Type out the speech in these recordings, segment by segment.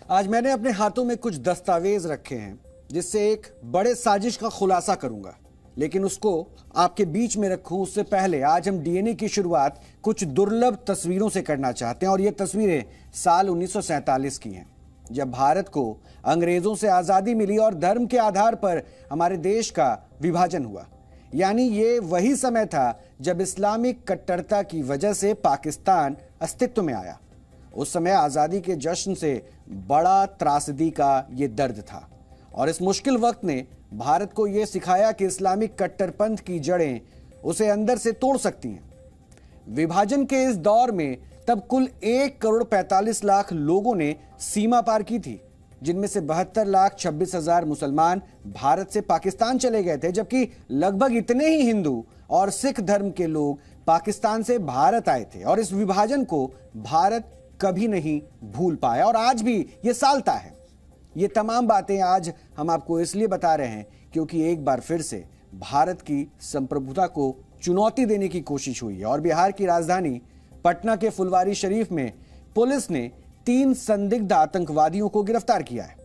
आज मैंने अपने हाथों में कुछ दस्तावेज रखे हैं जिससे एक बड़े साजिश का खुलासा करूंगा, लेकिन उसको आपके बीच में रखूं उससे पहले आज हम डीएनए की शुरुआत कुछ दुर्लभ तस्वीरों से करना चाहते हैं। और ये तस्वीरें साल 1947 की हैं, जब भारत को अंग्रेजों से आजादी मिली और धर्म के आधार पर हमारे देश का विभाजन हुआ। यानी ये वही समय था जब इस्लामिक कट्टरता की वजह से पाकिस्तान अस्तित्व में आया। उस समय आजादी के जश्न से बड़ा त्रासदी का ये दर्द था और इस मुश्किल वक्त ने भारत को यह सिखाया कि इस्लामिक कट्टरपंथ की जड़ें उसे अंदर से तोड़ सकती हैं। विभाजन के इस दौर में तब कुल 1,45,00,000 लोगों ने सीमा पार की थी, जिनमें से 72,26,000 मुसलमान भारत से पाकिस्तान चले गए थे, जबकि लगभग इतने ही हिंदू और सिख धर्म के लोग पाकिस्तान से भारत आए थे। और इस विभाजन को भारत कभी नहीं भूल पाया और आज भी ये सालता है। ये तमाम बातें आज हम आपको इसलिए बता रहे हैं क्योंकि एक बार फिर से भारत की संप्रभुता को चुनौती देने की कोशिश हुई है। और बिहार की राजधानी पटना के फुलवारी शरीफ में पुलिस ने 3 संदिग्ध आतंकवादियों को गिरफ्तार किया है।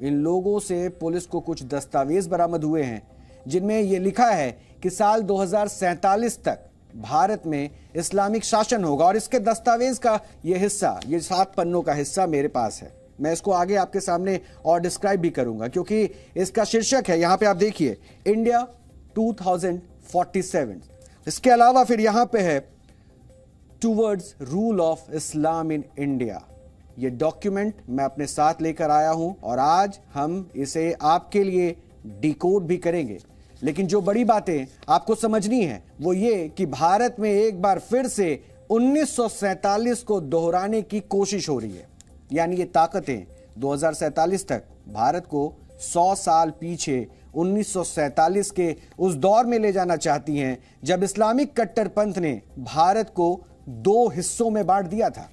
इन लोगों से पुलिस को कुछ दस्तावेज बरामद हुए हैं जिनमें यह लिखा है कि साल 2047 तक भारत में इस्लामिक शासन होगा। और इसके दस्तावेज का यह हिस्सा, ये 7 पन्नों का हिस्सा मेरे पास है। मैं इसको आगे आपके सामने और डिस्क्राइब भी करूंगा क्योंकि इसका शीर्षक है, यहां पे आप देखिए, इंडिया 2047। इसके अलावा फिर यहां पे है towards rule of Islam in India. ये डॉक्यूमेंट मैं अपने साथ लेकर आया हूं और आज हम इसे आपके लिए डिकोड भी करेंगे। लेकिन जो बड़ी बातें आपको समझनी है वो ये कि भारत में एक बार फिर से 1947 को दोहराने की कोशिश हो रही है। यानी ये ताकतें 2047 तक भारत को 100 साल पीछे 1947 के उस दौर में ले जाना चाहती हैं जब इस्लामिक कट्टरपंथ ने भारत को 2 हिस्सों में बांट दिया था।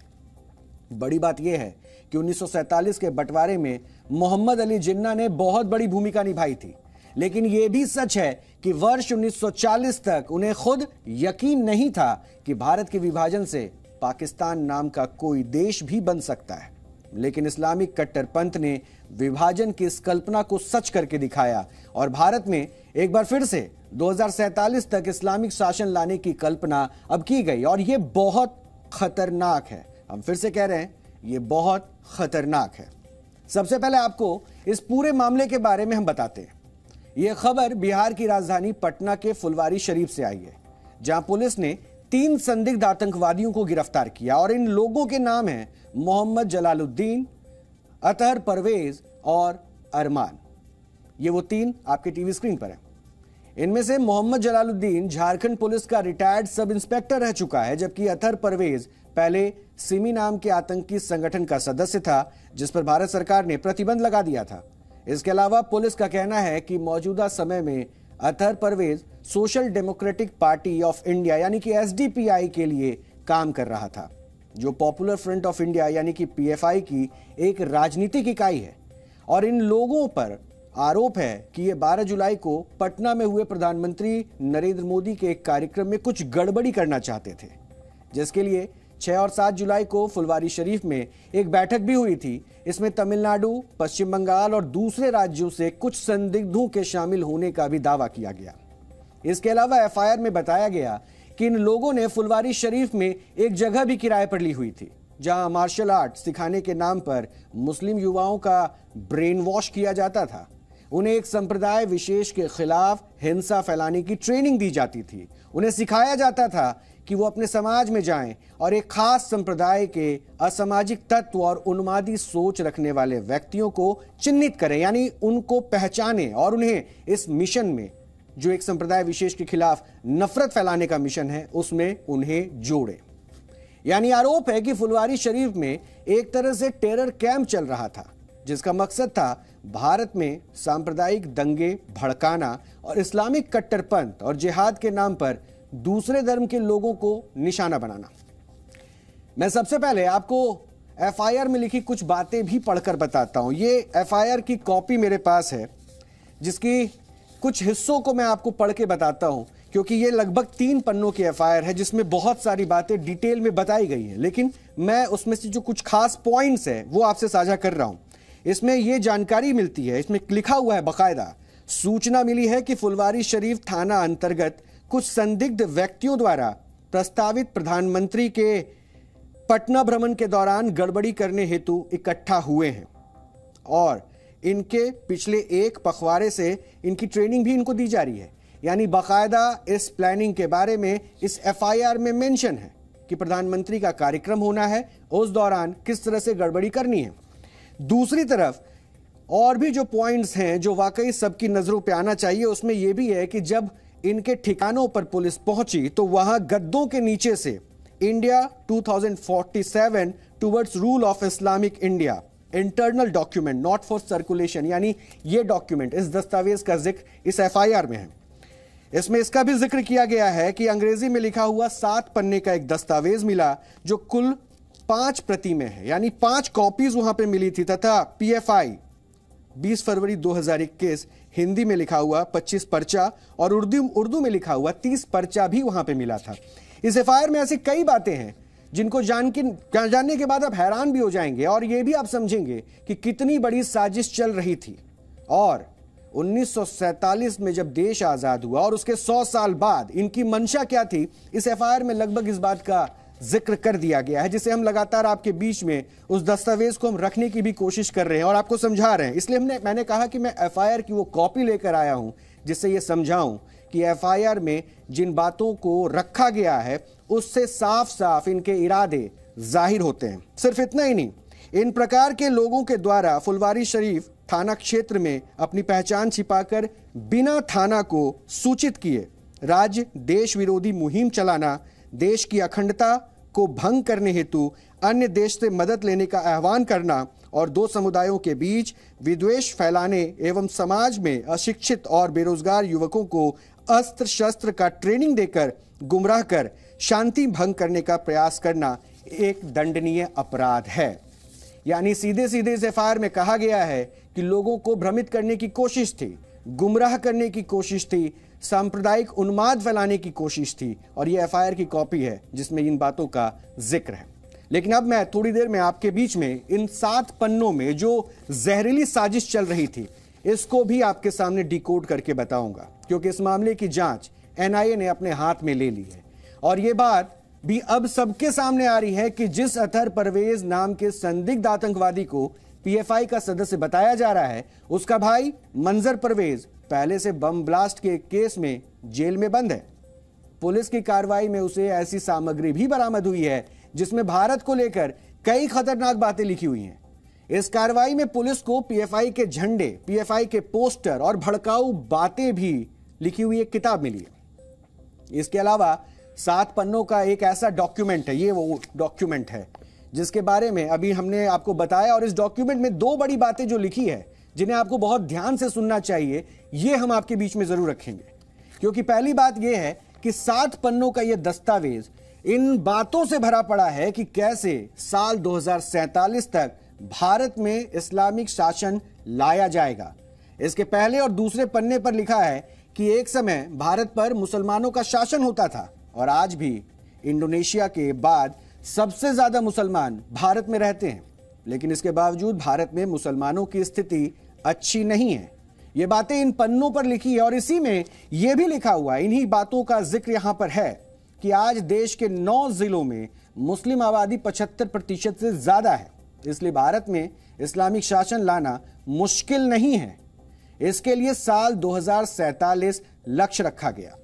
बड़ी बात यह है कि 1947 के बंटवारे में मोहम्मद अली जिन्ना ने बहुत बड़ी भूमिका निभाई थी, लेकिन यह भी सच है कि वर्ष 1940 तक उन्हें खुद यकीन नहीं था कि भारत के विभाजन से पाकिस्तान नाम का कोई देश भी बन सकता है। लेकिन इस्लामिक कट्टरपंथ ने विभाजन की इस कल्पना को सच करके दिखाया और भारत में एक बार फिर से 2047 तक इस्लामिक शासन लाने की कल्पना अब की गई। और यह बहुत खतरनाक है। हम फिर से कह रहे हैं, यह बहुत खतरनाक है। सबसे पहले आपको इस पूरे मामले के बारे में हम बताते हैं। यह खबर बिहार की राजधानी पटना के फुलवारी शरीफ से आई है, जहां पुलिस ने 3 संदिग्ध आतंकवादियों को गिरफ्तार किया और इन लोगों के नाम हैं मोहम्मद जलालुद्दीन, अतहर परवेज और अरमान। ये वो 3 आपके टीवी स्क्रीन पर हैं। इनमें से मोहम्मद जलालुद्दीन झारखंड पुलिस का रिटायर्ड सब इंस्पेक्टर रह चुका है, जबकि अतहर परवेज पहले सिमी नाम के आतंकी संगठन का सदस्य था जिस पर भारत सरकार ने प्रतिबंध लगा दिया था। इसके अलावा पुलिस का कहना है कि मौजूदा समय में Athar Parvez social democratic party of India यानी कि एसडीपीआई के लिए काम कर रहा था, जो पॉपुलर फ्रंट ऑफ इंडिया यानी कि पीएफआई की एक राजनीतिक इकाई है। और इन लोगों पर आरोप है कि ये 12 जुलाई को पटना में हुए प्रधानमंत्री नरेंद्र मोदी के एक कार्यक्रम में कुछ गड़बड़ी करना चाहते थे, जिसके लिए 6 और 7 जुलाई को फुलवारी शरीफ में एक बैठक भी हुई थी। इसमें तमिलनाडु, पश्चिम बंगाल और दूसरे राज्यों से कुछ संदिग्धों के शामिल होने का भी दावा किया गया। इसके अलावा एफआईआर में बताया गया कि इन लोगों ने फुलवारी शरीफ में एक जगह भी किराए पर ली हुई थी, जहां मार्शल आर्ट सिखाने के नाम पर मुस्लिम युवाओं का ब्रेन वॉश किया जाता था। उन्हें एक संप्रदाय विशेष के खिलाफ हिंसा फैलाने की ट्रेनिंग दी जाती थी। उन्हें सिखाया जाता था कि वो अपने समाज में जाएं और एक खास संप्रदाय के असामाजिक तत्व और उन्मादी सोच रखने वाले व्यक्तियों को चिन्हित करें, यानी उनको पहचानें और उन्हें इस मिशन में, जो एक संप्रदाय विशेष के खिलाफ नफरत फैलाने का मिशन है, उसमें उन्हें जोड़े। यानी आरोप है कि फुलवारी शरीफ में एक तरह से टेरर कैंप चल रहा था, जिसका मकसद था भारत में सांप्रदायिक दंगे भड़काना और इस्लामिक कट्टरपंथ और जिहाद के नाम पर दूसरे धर्म के लोगों को निशाना बनाना। मैं सबसे पहले आपको एफआईआर में लिखी कुछ बातें भी पढ़कर बताता हूं। ये एफआईआर की कॉपी मेरे पास है, जिसकी कुछ हिस्सों को मैं आपको पढ़ के बताता हूं क्योंकि ये लगभग 3 पन्नों की एफआईआर है जिसमें बहुत सारी बातें डिटेल में बताई गई हैं, लेकिन मैं उसमें से जो कुछ खास पॉइंट्स है वो आपसे साझा कर रहा हूं। इसमें यह जानकारी मिलती है, इसमें लिखा हुआ है बाकायदा, सूचना मिली है कि फुलवारी शरीफ थाना अंतर्गत कुछ संदिग्ध व्यक्तियों द्वारा प्रस्तावित प्रधानमंत्री के पटना भ्रमण के दौरान गड़बड़ी करने हेतु इकट्ठा हुए हैं और इनके पिछले एक पखवाड़े से इनकी ट्रेनिंग भी इनको दी जा रही है। यानी बाकायदा इस प्लानिंग के बारे में इस एफआईआर में मेंशन है कि प्रधानमंत्री का कार्यक्रम होना है, उस दौरान किस तरह से गड़बड़ी करनी है। दूसरी तरफ और भी जो पॉइंट्स हैं जो वाकई सबकी नजरों पे आना चाहिए, उसमें यह भी है कि जब इनके ठिकानों पर पुलिस पहुंची तो वहां गद्दों के नीचे से India 2047 towards rule of Islamic India internal document not for circulation, यानी ये डॉक्यूमेंट, इस दस्तावेज का जिक्र इस एफआईआर में है। इसमें इसका भी जिक्र किया गया है कि अंग्रेजी में लिखा हुआ 7 पन्ने का एक दस्तावेज मिला जो कुल 5 प्रति में है, यानी 5 कॉपीज वहां पे मिली थी, तथा पीएफआई 20 फरवरी 2021 हिंदी में लिखा हुआ 25 पर्चा और उर्दू में लिखा हुआ 30 पर्चा भी वहां पे मिला था। इस एफआईआर में ऐसी कई बातें हैं जिनको जानने के बाद आप हैरान भी हो जाएंगे और यह भी आप समझेंगे कि कितनी बड़ी साजिश चल रही थी। और 1947 में जब देश आजाद हुआ और उसके 100 साल बाद इनकी मंशा क्या थी, इस एफआईआर में लगभग इस बात का जिक्र कर दिया गया है, जिसे हम लगातार आपके बीच में उस दस्तावेज को हम रखने की भी कोशिश कर रहे हैं और आपको समझा रहे हैं। इसलिए मैंने कहा कि मैं एफआईआर की वो कॉपी लेकर आया हूं जिससे ये समझाऊं कि एफआईआर में जिन बातों को रखा गया है उससे साफ साफ इनके इरादे जाहिर होते हैं। सिर्फ इतना ही नहीं, इन प्रकार के लोगों के द्वारा फुलवारी शरीफ थाना क्षेत्र में अपनी पहचान छिपाकर बिना थाना को सूचित किए राज्य देश विरोधी मुहिम चलाना, देश की अखंडता को भंग करने हेतु अन्य देश से मदद लेने का आह्वान करना और 2 समुदायों के बीच विद्वेष फैलाने एवं समाज में अशिक्षित और बेरोजगार युवकों को अस्त्र शस्त्र का ट्रेनिंग देकर गुमराह कर शांति भंग करने का प्रयास करना एक दंडनीय अपराध है। यानी सीधे सीधे इस एफआईआर में कहा गया है कि लोगों को भ्रमित करने की कोशिश थी, गुमराह करने की कोशिश थी, सांप्रदायिक उन्माद फैलाने की कोशिश थी, और यह एफआईआर की कॉपी है जिसमें इन बातों का जिक्र है। लेकिन अब मैं थोड़ी देर में आपके बीच में इन 7 पन्नों में जो जहरीली साजिश चल रही थी इसको भी आपके सामने डिकोड करके बताऊंगा, क्योंकि इस मामले की जांच एनआईए ने अपने हाथ में ले ली है। और यह बात भी अब सबके सामने आ रही है कि जिस अतहर परवेज नाम के संदिग्ध आतंकवादी को पीएफआई का सदस्य बताया जा रहा है, उसका भाई मंजर परवेज पहले से बम ब्लास्ट के केस में जेल में बंद है। पुलिस की कार्रवाई में उसे ऐसी सामग्री भी बरामद हुई है जिसमें भारत को लेकर कई खतरनाक बातें लिखी हुई हैं। इस कार्रवाई में पुलिस को पीएफआई के झंडे, पीएफआई के पोस्टर और भड़काऊ बातें भी लिखी हुई एक किताब मिली है। इसके अलावा 7 पन्नों का एक ऐसा डॉक्यूमेंट है, ये वो डॉक्यूमेंट है जिसके बारे में अभी हमने आपको बताया, और इस डॉक्यूमेंट में 2 बड़ी बातें जो लिखी है जिन्हें आपको बहुत ध्यान से सुनना चाहिए, ये हम आपके बीच में जरूर रखेंगे। क्योंकि पहली बात यह है कि 7 पन्नों का यह दस्तावेज इन बातों से भरा पड़ा है कि कैसे साल 2047 तक भारत में इस्लामिक शासन लाया जाएगा। इसके पहले और दूसरे पन्ने पर लिखा है कि एक समय भारत पर मुसलमानों का शासन होता था और आज भी इंडोनेशिया के बाद सबसे ज्यादा मुसलमान भारत में रहते हैं, लेकिन इसके बावजूद भारत में मुसलमानों की स्थिति अच्छी नहीं है। ये बातें इन पन्नों पर लिखी है और इसी में यह भी लिखा हुआ है, इन्हीं बातों का जिक्र यहां पर है कि आज देश के 9 जिलों में मुस्लिम आबादी 75% से ज्यादा है, इसलिए भारत में इस्लामिक शासन लाना मुश्किल नहीं है। इसके लिए साल 2047 लक्ष्य रखा गया।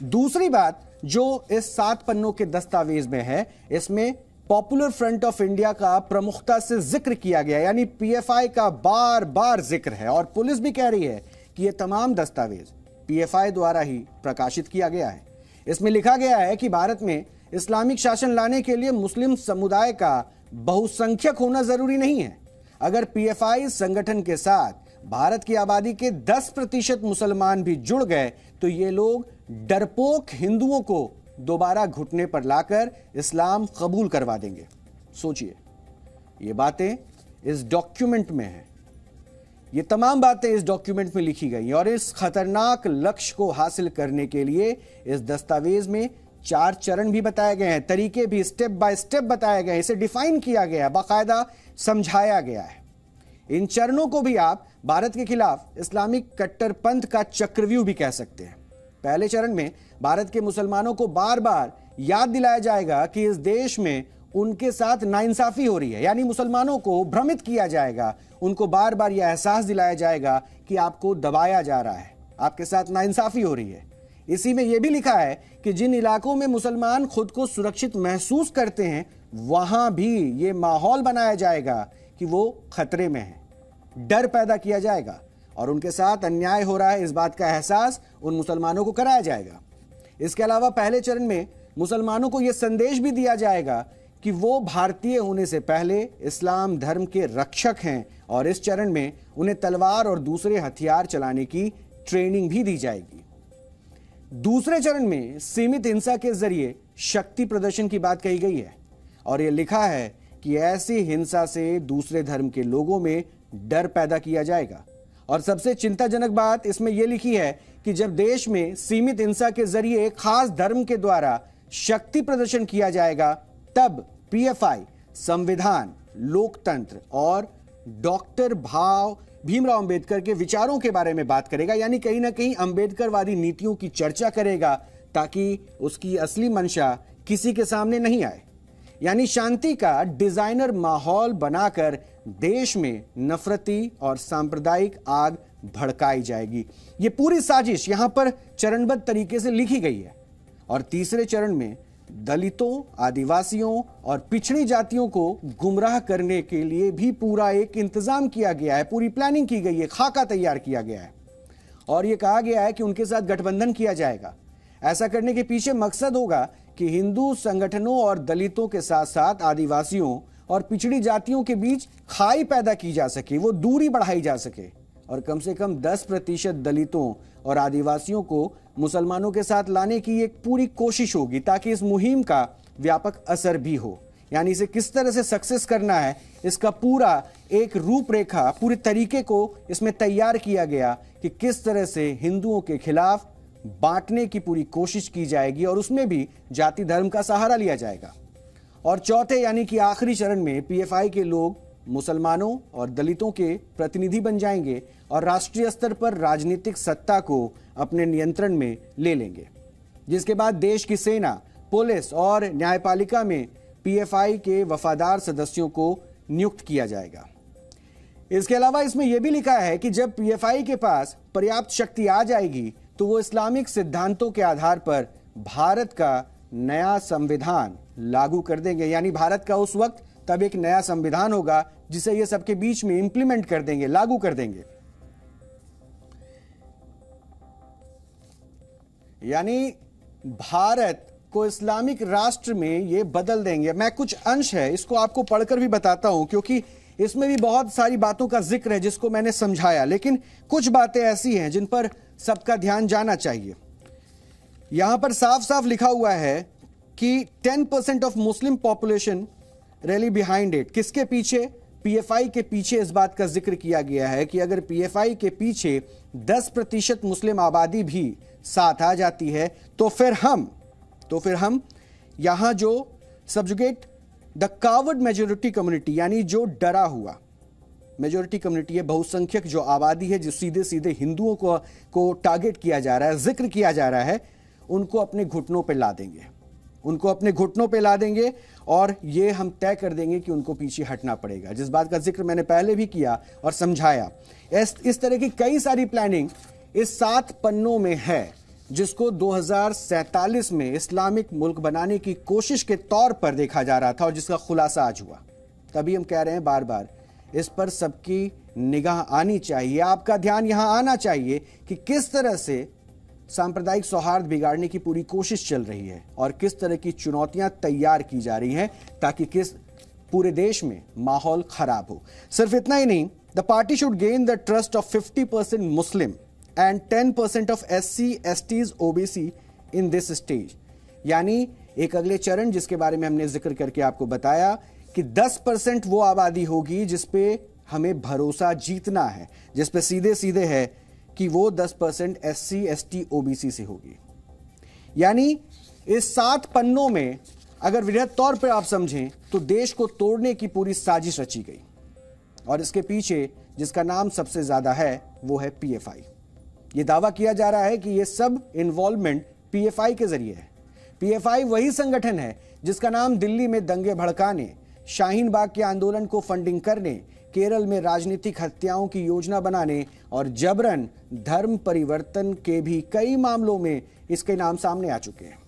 दूसरी बात जो इस 7 पन्नों के दस्तावेज में है, इसमें पॉपुलर फ्रंट ऑफ इंडिया का प्रमुखता से जिक्र किया गया, यानी पीएफआई का बार बार जिक्र है। और पुलिस भी कह रही है कि यह तमाम दस्तावेज पीएफआई द्वारा ही प्रकाशित किया गया है। इसमें लिखा गया है कि भारत में इस्लामिक शासन लाने के लिए मुस्लिम समुदाय का बहुसंख्यक होना जरूरी नहीं है। अगर पीएफआई संगठन के साथ भारत की आबादी के 10% मुसलमान भी जुड़ गए तो ये लोग डरपोक हिंदुओं को दोबारा घुटने पर लाकर इस्लाम कबूल करवा देंगे। सोचिए, ये बातें इस डॉक्यूमेंट में है। ये तमाम बातें इस डॉक्यूमेंट में लिखी गई हैं और इस खतरनाक लक्ष्य को हासिल करने के लिए इस दस्तावेज में 4 चरण भी बताए गए हैं, तरीके भी स्टेप बाय स्टेप बताए गए हैं, इसे डिफाइन किया गया है, बाकायदा समझाया गया है। इन चरणों को भी आप भारत के खिलाफ इस्लामिक कट्टरपंथ का चक्रव्यूह भी कह सकते हैं। पहले चरण में भारत के मुसलमानों को बार बार याद दिलाया जाएगा कि इस देश में उनके साथ नाइंसाफी हो रही है, यानी मुसलमानों को भ्रमित किया जाएगा, उनको बार बार यह एहसास दिलाया जाएगा कि आपको दबाया जा रहा है, आपके साथ नाइंसाफी हो रही है। इसी में यह भी लिखा है कि जिन इलाकों में मुसलमान खुद को सुरक्षित महसूस करते हैं वहां भी यह माहौल बनाया जाएगा कि वो खतरे में हैं, डर पैदा किया जाएगा और उनके साथ अन्याय हो रहा है इस बात का एहसास उन मुसलमानों को कराया जाएगा। इसके अलावा पहले चरण में मुसलमानों को यह संदेश भी दिया जाएगा कि वो भारतीय होने से पहले इस्लाम धर्म के रक्षक हैं और इस चरण में उन्हें तलवार और दूसरे हथियार चलाने की ट्रेनिंग भी दी जाएगी। दूसरे चरण में सीमित हिंसा के जरिए शक्ति प्रदर्शन की बात कही गई है और यह लिखा है कि ऐसी हिंसा से दूसरे धर्म के लोगों में डर पैदा किया जाएगा। और सबसे चिंताजनक बात इसमें यह लिखी है कि जब देश में सीमित हिंसा के जरिए एक खास धर्म के द्वारा शक्ति प्रदर्शन किया जाएगा तब पीएफआई संविधान, लोकतंत्र और डॉक्टर भीमराव अंबेडकर के विचारों के बारे में बात करेगा, यानी कहीं ना कहीं अंबेडकरवादी नीतियों की चर्चा करेगा ताकि उसकी असली मंशा किसी के सामने नहीं आए। यानी शांति का डिजाइनर माहौल बनाकर देश में नफरती और सांप्रदायिक आग भड़काई जाएगी। ये पूरी साजिश यहां पर चरणबद्ध तरीके से लिखी गई है। और तीसरे चरण में दलितों, आदिवासियों और पिछड़ी जातियों को गुमराह करने के लिए भी पूरा एक इंतजाम किया गया है, पूरी प्लानिंग की गई है, खाका तैयार किया गया है और यह कहा गया है कि उनके साथ गठबंधन किया जाएगा। ऐसा करने के पीछे मकसद होगा कि हिंदू संगठनों और दलितों के साथ साथ आदिवासियों और पिछड़ी जातियों के बीच खाई पैदा की जा सके, वो दूरी बढ़ाई जा सके और कम से कम 10% दलितों और आदिवासियों को मुसलमानों के साथ लाने की एक पूरी कोशिश होगी ताकि इस मुहिम का व्यापक असर भी हो। यानी इसे किस तरह से सक्सेस करना है इसका पूरा एक रूपरेखा, पूरे तरीके को इसमें तैयार किया गया कि किस तरह से हिंदुओं के खिलाफ बांटने की पूरी कोशिश की जाएगी और उसमें भी जाति धर्म का सहारा लिया जाएगा। और चौथे यानी कि आखिरी चरण में पीएफआई के लोग मुसलमानों और दलितों के प्रतिनिधि बन जाएंगे और राष्ट्रीय स्तर पर राजनीतिक सत्ता को अपने नियंत्रण में ले लेंगे, जिसके बाद देश की सेना, पुलिस और न्यायपालिका में पीएफआई के वफादार सदस्यों को नियुक्त किया जाएगा। इसके अलावा इसमें यह भी लिखा है कि जब पीएफआई के पास पर्याप्त शक्ति आ जाएगी तो वो इस्लामिक सिद्धांतों के आधार पर भारत का नया संविधान लागू कर देंगे। यानी भारत का उस वक्त तब एक नया संविधान होगा जिसे ये सबके बीच में इंप्लीमेंट कर देंगे, लागू कर देंगे। यानी भारत को इस्लामिक राष्ट्र में ये बदल देंगे। मैं कुछ अंश है इसको आपको पढ़कर भी बताता हूं क्योंकि इसमें भी बहुत सारी बातों का जिक्र है जिसको मैंने समझाया, लेकिन कुछ बातें ऐसी हैं जिन पर सबका ध्यान जाना चाहिए। यहां पर साफ साफ लिखा हुआ है कि 10% of Muslim population rally behind it. किसके पीछे? पीएफआई के पीछे। इस बात का जिक्र किया गया है कि अगर पीएफआई के पीछे 10% मुस्लिम आबादी भी साथ आ जाती है तो फिर हम यहां जो subjugate the coward majority community, यानी जो डरा हुआ मेजोरिटी कम्युनिटी है, बहुसंख्यक जो आबादी है, जो सीधे सीधे हिंदुओं को टारगेट किया जा रहा है, जिक्र किया जा रहा है, उनको अपने घुटनों पे ला देंगे, उनको अपने घुटनों पे ला देंगे और ये हम तय कर देंगे कि उनको पीछे हटना पड़ेगा, जिस बात का जिक्र मैंने पहले भी किया और समझाया। इस तरह की कई सारी प्लानिंग इस 7 पन्नों में है जिसको 2047 में इस्लामिक मुल्क बनाने की कोशिश के तौर पर देखा जा रहा था और जिसका खुलासा आज हुआ। तभी हम कह रहे हैं बार बार इस पर सबकी निगाह आनी चाहिए, आपका ध्यान यहां आना चाहिए कि किस तरह से सांप्रदायिक सौहार्द बिगाड़ने की पूरी कोशिश चल रही है और किस तरह की चुनौतियां तैयार की जा रही हैं ताकि किस पूरे देश में माहौल खराब हो। सिर्फ इतना ही नहीं, the party should gain the trust of 50% Muslim and 10% of SC, STs, OBC in this stage. यानी एक अगले चरण जिसके बारे में हमने जिक्र करके आपको बताया कि 10% वो आबादी होगी जिसपे हमें भरोसा जीतना है, जिस पे सीधे सीधे है कि वो 10% SC ST OBC से होगी। यानी इस 7 पन्नों में अगर वृहद तौर पर आप समझें तो देश को तोड़ने की पूरी साजिश रची गई, और इसके पीछे जिसका नाम सबसे ज्यादा है वो है PFI। ये दावा किया जा रहा है कि ये सब इन्वॉल्वमेंट PFI के जरिए है। PFI वही संगठन है जिसका नाम दिल्ली में दंगे भड़काने, शाहीन बाग के आंदोलन को फंडिंग करने, केरल में राजनीतिक हत्याओं की योजना बनाने और जबरन धर्म परिवर्तन के भी कई मामलों में इसके नाम सामने आ चुके हैं।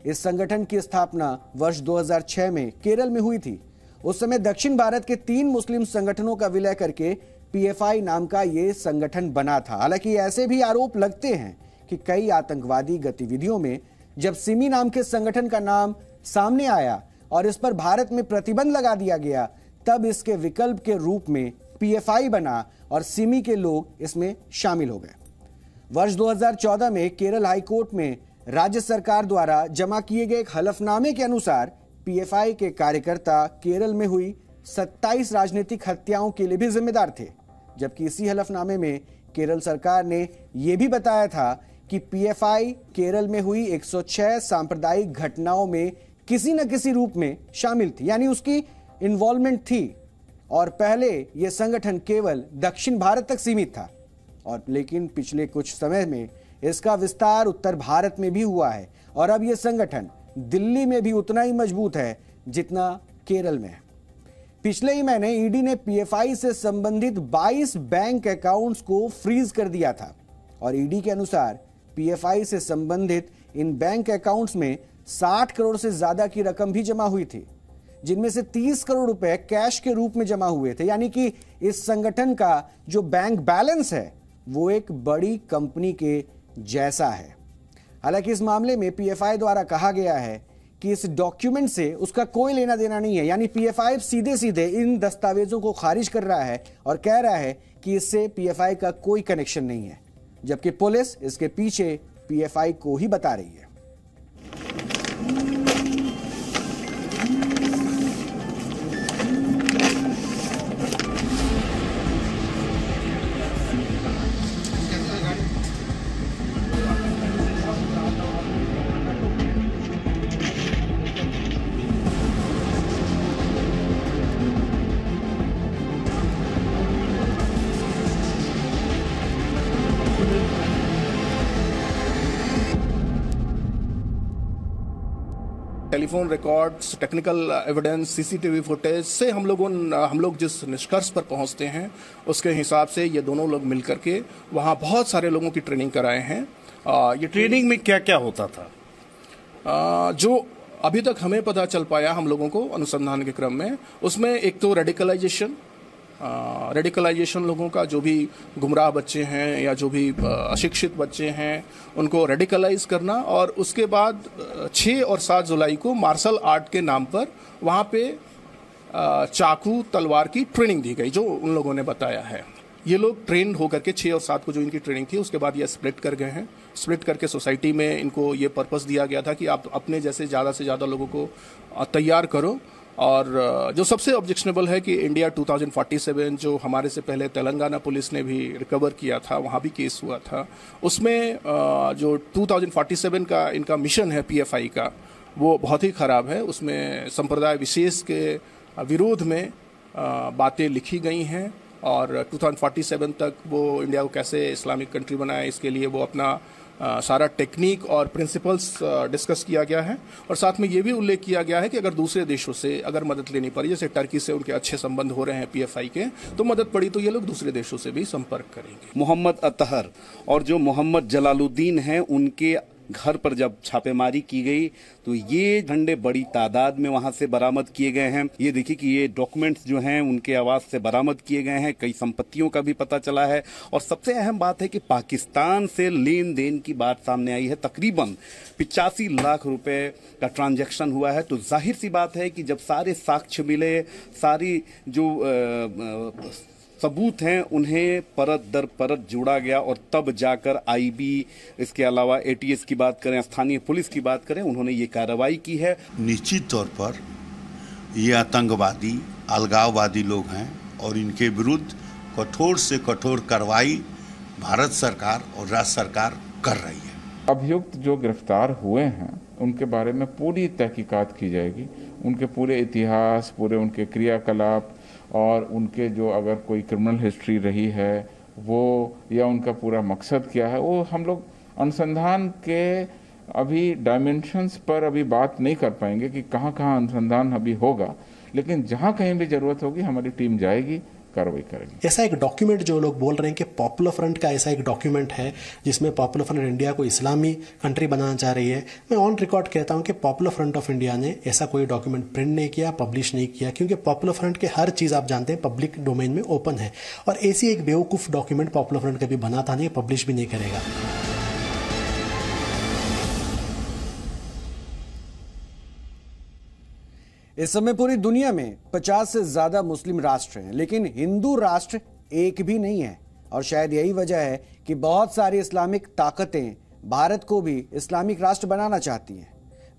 इस संगठन की स्थापना वर्ष 2006 में केरल में हुई थी। उस समय दक्षिण भारत के 3 मुस्लिम संगठनों का विलय करके PFI नाम का यह संगठन बना था। हालांकि ऐसे भी आरोप लगते हैं कि कई आतंकवादी गतिविधियों में जब सिमी नाम के संगठन का नाम सामने आया और इस पर भारत में प्रतिबंध लगा दिया गया, तब इसके विकल्प के रूप में PFI बना और सिमी के लोग इसमें शामिल हो गए। वर्ष 2014 में केरल हाईकोर्ट में राज्य सरकार द्वारा जमा किए गए एक हलफनामे के अनुसार PFI के कार्यकर्ता केरल में हुई 27 राजनीतिक हत्याओं के लिए भी जिम्मेदार थे, जबकि इसी हलफनामे में केरल सरकार ने यह भी बताया था कि PFI केरल में हुई 106 सांप्रदायिक घटनाओं में किसी न किसी रूप में शामिल थी, यानी उसकी इन्वॉल्वमेंट थी। और पहले यह संगठन केवल दक्षिण भारत तक सीमित था, और लेकिन पिछले कुछ समय में इसका विस्तार उत्तर भारत में भी हुआ है, और अब यह संगठन दिल्ली में भी उतना ही मजबूत है जितना केरल में है। पिछले ही महीने ईडी ने PFI से संबंधित 22 बैंक अकाउंट्स को फ्रीज कर दिया था, और ईडी के अनुसार PFI से संबंधित इन बैंक अकाउंट्स में 60 करोड़ से ज्यादा की रकम भी जमा हुई थी, जिनमें से 30 करोड़ रुपए कैश के रूप में जमा हुए थे। यानी कि इस संगठन का जो बैंक बैलेंस है वो एक बड़ी कंपनी के जैसा है। हालांकि इस मामले में PFI द्वारा कहा गया है कि इस डॉक्यूमेंट से उसका कोई लेना देना नहीं है, यानी PFI सीधे सीधे इन दस्तावेजों को खारिज कर रहा है और कह रहा है कि इससे PFI का कोई कनेक्शन नहीं है, जबकि पुलिस इसके पीछे PFI को ही बता रही है। Telephone records, technical evidence, CCTV footage से हम लोग जिस निष्कर्ष पर पहुंचते हैं उसके हिसाब से ये दोनों लोग मिलकर के वहाँ बहुत सारे लोगों की ट्रेनिंग कराए हैं। ये ट्रेनिंग में क्या क्या होता था? जो अभी तक हमें पता चल पाया हम लोगों को अनुसंधान के क्रम में, उसमें एक तो रेडिकलाइजेशन लोगों का, जो भी गुमराह बच्चे हैं या जो भी अशिक्षित बच्चे हैं उनको रेडिकलाइज करना, और उसके बाद 6 और 7 जुलाई को मार्शल आर्ट के नाम पर वहाँ पे चाकू तलवार की ट्रेनिंग दी गई, जो उन लोगों ने बताया है। ये लोग ट्रेंड होकर के 6 और 7 को जो इनकी ट्रेनिंग थी उसके बाद ये स्प्लिट कर गए हैं। स्प्लिट करके सोसाइटी में इनको ये पर्पस दिया गया था कि आप अपने जैसे ज़्यादा से ज़्यादा लोगों को तैयार करो। और जो सबसे ऑब्जेक्शनेबल है कि इंडिया 2047 जो हमारे से पहले तेलंगाना पुलिस ने भी रिकवर किया था, वहाँ भी केस हुआ था, उसमें जो 2047 का इनका मिशन है PFI का, वो बहुत ही ख़राब है। उसमें संप्रदाय विशेष के विरोध में बातें लिखी गई हैं, और 2047 तक वो इंडिया को कैसे इस्लामिक कंट्री बनाए इसके लिए वो अपना सारा टेक्निक और प्रिंसिपल्स डिस्कस किया गया है। और साथ में ये भी उल्लेख किया गया है कि अगर दूसरे देशों से अगर मदद लेनी पड़ी, जैसे टर्की से उनके अच्छे संबंध हो रहे हैं PFI के, तो मदद पड़ी तो ये लोग दूसरे देशों से भी संपर्क करेंगे। मोहम्मद अतहर और जो मोहम्मद जलालुद्दीन हैं, उनके घर पर जब छापेमारी की गई तो ये झंडे बड़ी तादाद में वहां से बरामद किए गए हैं। ये देखिए कि ये डॉक्यूमेंट्स जो हैं उनके आवाज से बरामद किए गए हैं। कई संपत्तियों का भी पता चला है, और सबसे अहम बात है कि पाकिस्तान से लेन देन की बात सामने आई है। तकरीबन 85 लाख रुपए का ट्रांजैक्शन हुआ है। तो जाहिर सी बात है कि जब सारे साक्ष्य मिले, सारी जो सबूत हैं उन्हें परत दर परत जोड़ा गया, और तब जाकर IB, इसके अलावा ATS की बात करें, स्थानीय पुलिस की बात करें, उन्होंने ये कार्रवाई की है। निश्चित तौर पर ये आतंकवादी, अलगाववादी लोग हैं, और इनके विरुद्ध कठोर से कठोर कार्रवाई भारत सरकार और राज्य सरकार कर रही है। अभियुक्त जो गिरफ्तार हुए हैं उनके बारे में पूरी तहकीकात की जाएगी, उनके पूरे इतिहास, पूरे उनके क्रियाकलाप और उनके जो अगर कोई क्रिमिनल हिस्ट्री रही है वो, या उनका पूरा मकसद क्या है, वो हम लोग अनुसंधान के अभी डायमेंशंस पर अभी बात नहीं कर पाएंगे कि कहाँ कहाँ अनुसंधान अभी होगा, लेकिन जहाँ कहीं भी ज़रूरत होगी हमारी टीम जाएगी, कार्रवाई करेंगे। ऐसा एक डॉक्यूमेंट जो लोग बोल रहे हैं कि पॉपुलर फ्रंट का ऐसा एक डॉक्यूमेंट है जिसमें पॉपुलर फ्रंट इंडिया को इस्लामी कंट्री बनाना चाह रही है, मैं ऑन रिकॉर्ड कहता हूं कि पॉपुलर फ्रंट ऑफ इंडिया ने ऐसा कोई डॉक्यूमेंट प्रिंट नहीं किया, पब्लिश नहीं किया, क्योंकि पॉपुलर फ्रंट के हर चीज़ आप जानते हैं पब्लिक डोमेन में ओपन है, और ऐसी एक बेवकूफ़ डॉक्यूमेंट पॉपुलर फ्रंट कभी बनाता नहीं, पब्लिश भी नहीं करेगा। इस समय पूरी दुनिया में 50 से ज्यादा मुस्लिम राष्ट्र हैं, लेकिन हिंदू राष्ट्र एक भी नहीं है। और शायद यही वजह है कि बहुत सारी इस्लामिक ताकतें भारत को भी इस्लामिक राष्ट्र बनाना चाहती हैं।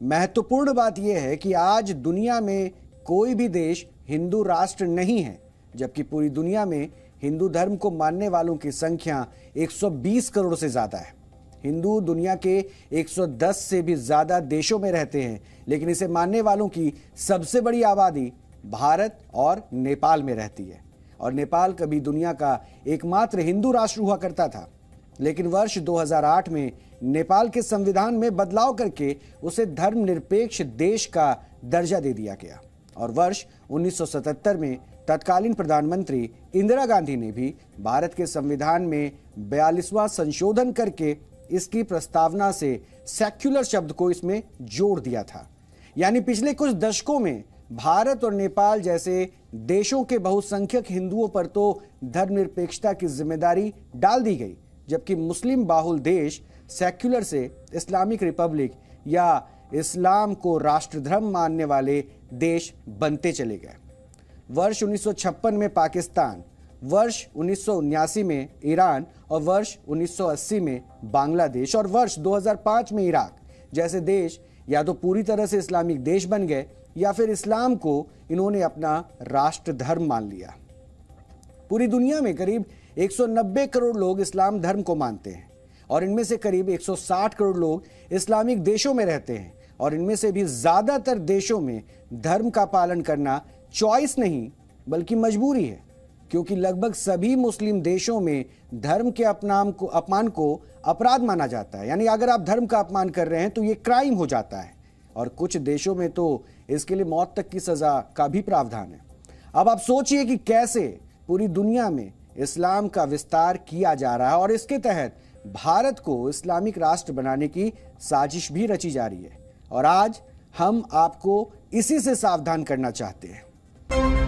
महत्वपूर्ण बात यह है कि आज दुनिया में कोई भी देश हिंदू राष्ट्र नहीं है, जबकि पूरी दुनिया में हिंदू धर्म को मानने वालों की संख्या 120 करोड़ से ज्यादा है। हिंदू दुनिया के 110 से भी ज्यादा देशों में रहते हैं, लेकिन इसे मानने वालों की सबसे बड़ी आबादी भारत और नेपाल में रहती है। और नेपाल कभी दुनिया का एकमात्र हिंदू राष्ट्र हुआ करता था, लेकिन वर्ष 2008 में नेपाल के संविधान में बदलाव करके उसे धर्मनिरपेक्ष देश का दर्जा दे दिया गया। और वर्ष 1977 में तत्कालीन प्रधानमंत्री इंदिरा गांधी ने भी भारत के संविधान में 42वां संशोधन करके इसकी प्रस्तावना से सेक्युलर शब्द को इसमें जोड़ दिया था। यानी पिछले कुछ दशकों में भारत और नेपाल जैसे देशों के बहुसंख्यक हिंदुओं पर तो धर्मनिरपेक्षता की जिम्मेदारी डाल दी गई, जबकि मुस्लिम बाहुल देश सेक्युलर से इस्लामिक रिपब्लिक या इस्लाम को राष्ट्रधर्म मानने वाले देश बनते चले गए। वर्ष 1956 में पाकिस्तान, वर्ष 1979 में ईरान और वर्ष 1980 में बांग्लादेश और वर्ष 2005 में इराक जैसे देश या तो पूरी तरह से इस्लामिक देश बन गए या फिर इस्लाम को इन्होंने अपना राष्ट्र धर्म मान लिया। पूरी दुनिया में करीब 190 करोड़ लोग इस्लाम धर्म को मानते हैं और इनमें से करीब 160 करोड़ लोग इस्लामिक देशों में रहते हैं, और इनमें से भी ज्यादातर देशों में धर्म का पालन करना चॉइस नहीं बल्कि मजबूरी है, क्योंकि लगभग सभी मुस्लिम देशों में धर्म के अपमान को अपराध माना जाता है। यानी अगर आप धर्म का अपमान कर रहे हैं तो ये क्राइम हो जाता है, और कुछ देशों में तो इसके लिए मौत तक की सजा का भी प्रावधान है। अब आप सोचिए कि कैसे पूरी दुनिया में इस्लाम का विस्तार किया जा रहा है और इसके तहत भारत को इस्लामिक राष्ट्र बनाने की साजिश भी रची जा रही है। और आज हम आपको इसी से सावधान करना चाहते हैं।